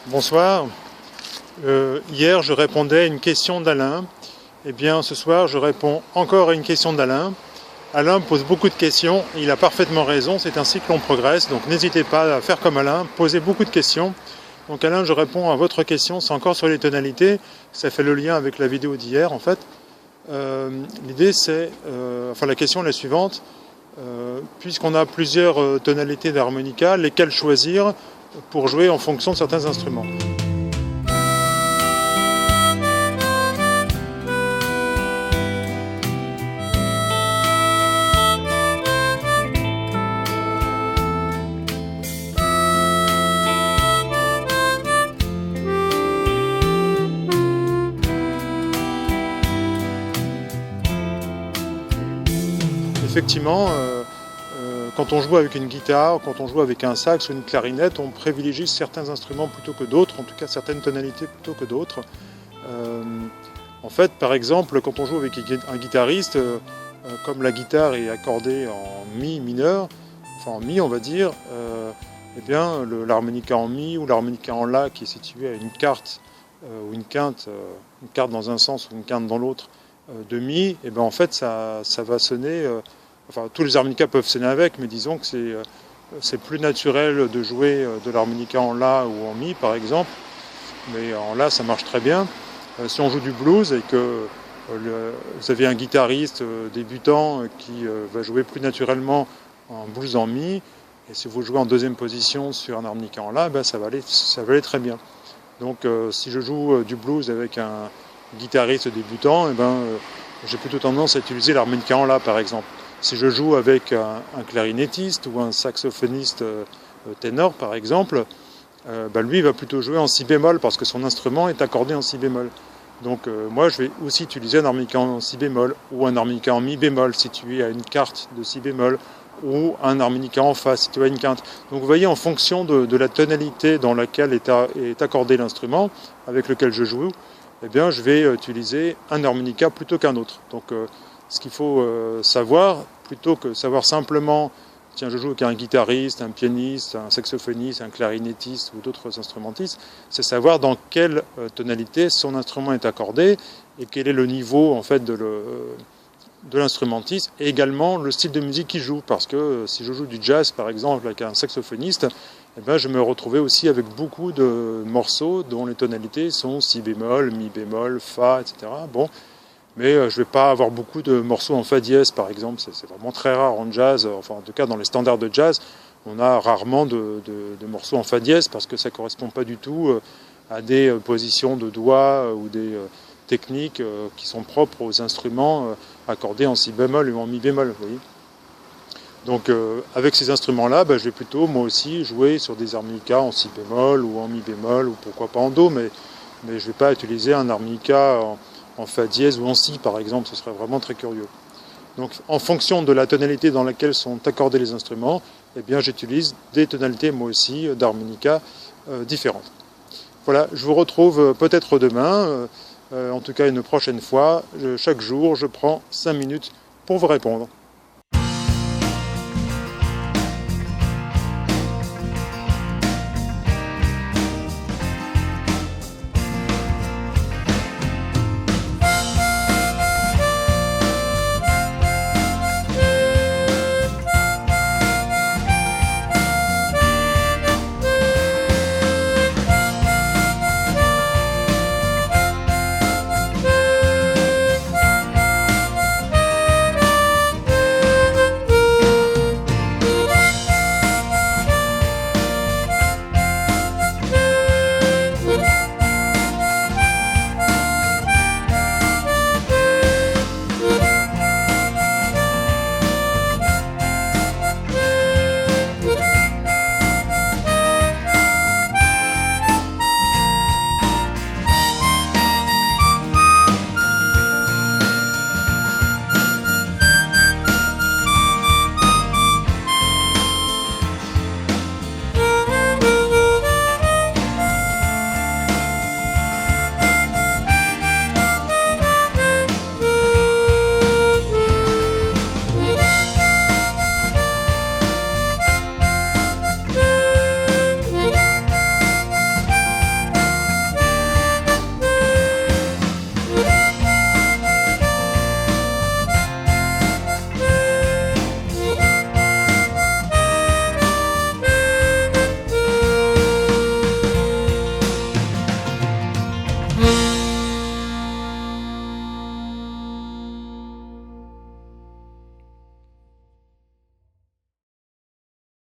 Bonsoir. Hier, je répondais à une question d'Alain. Eh bien, ce soir, je réponds encore à une question d'Alain. Alain me pose beaucoup de questions. Il a parfaitement raison. C'est ainsi que l'on progresse. Donc, n'hésitez pas à faire comme Alain. Posez beaucoup de questions. Donc, Alain, je réponds à votre question. C'est encore sur les tonalités. Ça fait le lien avec la vidéo d'hier, en fait. L'idée, c'est... la question est la suivante. Puisqu'on a plusieurs tonalités d'harmonica, lesquelles choisir pour jouer en fonction de certains instruments. Effectivement, quand on joue avec une guitare, quand on joue avec un sax ou une clarinette, on privilégie certains instruments plutôt que d'autres, en tout cas certaines tonalités plutôt que d'autres. En fait, par exemple, quand on joue avec un guitariste, comme la guitare est accordée en mi mineur, enfin en mi on va dire, eh bien l'harmonica en mi ou l'harmonica en la qui est située à une quarte ou une quinte dans un sens ou une quinte dans l'autre de mi, et ben en fait ça va sonner. Enfin, tous les harmonicas peuvent sonner avec, mais disons que c'est plus naturel de jouer de l'harmonica en la ou en mi, par exemple. Mais en la, ça marche très bien. Si on joue du blues et que vous avez un guitariste débutant qui va jouer plus naturellement en blues en mi, et si vous jouez en deuxième position sur un harmonica en la, ben ça va aller très bien. Donc, si je joue du blues avec un guitariste débutant, et j'ai plutôt tendance à utiliser l'harmonica en la, par exemple. Si je joue avec un clarinettiste ou un saxophoniste ténor, par exemple, lui il va plutôt jouer en si bémol parce que son instrument est accordé en si bémol. Donc moi je vais aussi utiliser un harmonica en si bémol ou un harmonica en mi bémol situé à une quarte de si bémol ou un harmonica en fa situé à une quinte. Donc vous voyez, en fonction de la tonalité dans laquelle est accordé l'instrument avec lequel je joue, eh bien je vais utiliser un harmonica plutôt qu'un autre. Donc ce qu'il faut savoir, plutôt que savoir simplement, tiens, je joue avec un guitariste, un pianiste, un saxophoniste, un clarinettiste ou d'autres instrumentistes, c'est savoir dans quelle tonalité son instrument est accordé et quel est le niveau en fait de l'instrumentiste et également le style de musique qu'il joue. Parce que si je joue du jazz par exemple avec un saxophoniste, je me retrouvais aussi avec beaucoup de morceaux dont les tonalités sont si bémol, mi bémol, fa, etc. Bon. Mais je ne vais pas avoir beaucoup de morceaux en fa dièse, par exemple. C'est vraiment très rare en jazz. Enfin, en tout cas, dans les standards de jazz, on a rarement de morceaux en fa dièse parce que ça ne correspond pas du tout à des positions de doigts ou des techniques qui sont propres aux instruments accordés en si bémol ou en mi bémol. Vous voyez. Donc, avec ces instruments-là, je vais plutôt, moi aussi, jouer sur des harmonicas en si bémol ou en mi bémol ou pourquoi pas en do, mais je ne vais pas utiliser un harmonica en fa dièse ou en si, par exemple, ce serait vraiment très curieux. Donc, en fonction de la tonalité dans laquelle sont accordés les instruments, j'utilise des tonalités, moi aussi, d'harmonica différentes. Voilà, je vous retrouve peut-être demain, en tout cas une prochaine fois. Chaque jour, je prends 5 minutes pour vous répondre.